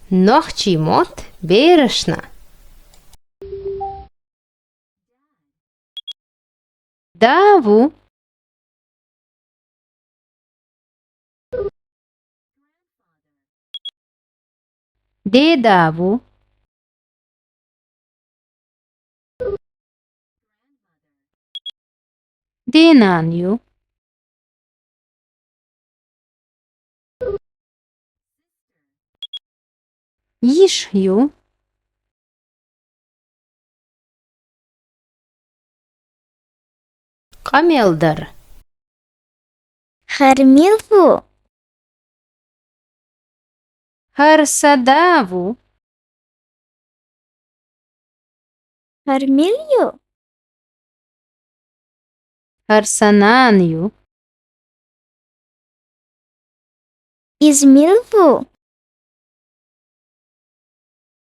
Нохчий мотт берашна. Даву. Дедаву. Денанью. Ишью. Камелдар. Хармилву. Харсадаву. Хармилью. Харсананью. Измилву.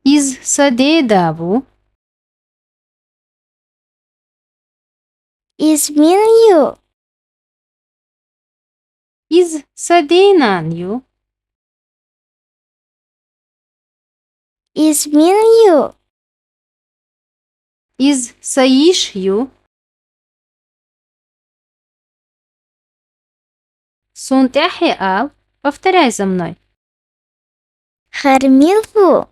Изсадедаву. Измилью. Изсаденанью. Измилью. Изсаишью. Сунтяхи ал. Повторяй за мной. Хармилву.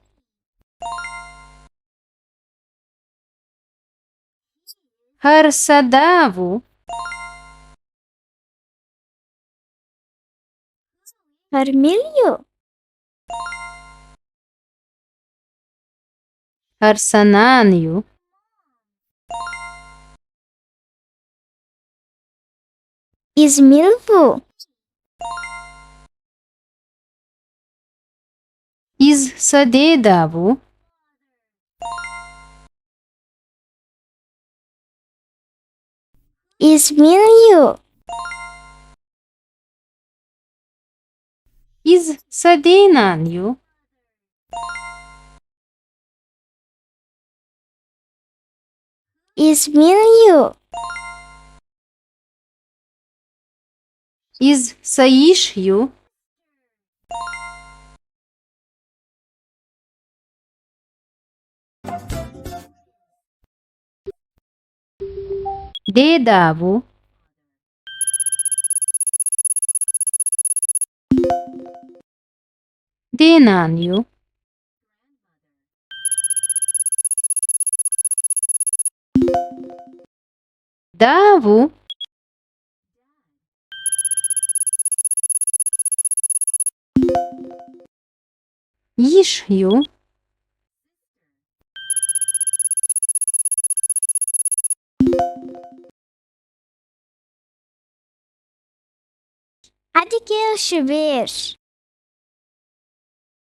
Харсадаву. Хармилью. Харсананью. Измилву. Изсадедаву. Измилью. Изсаденанью. Измилью. Изсаишью. Дедаву. Денанью. Даву. Ишью. Hadi gel Şubir.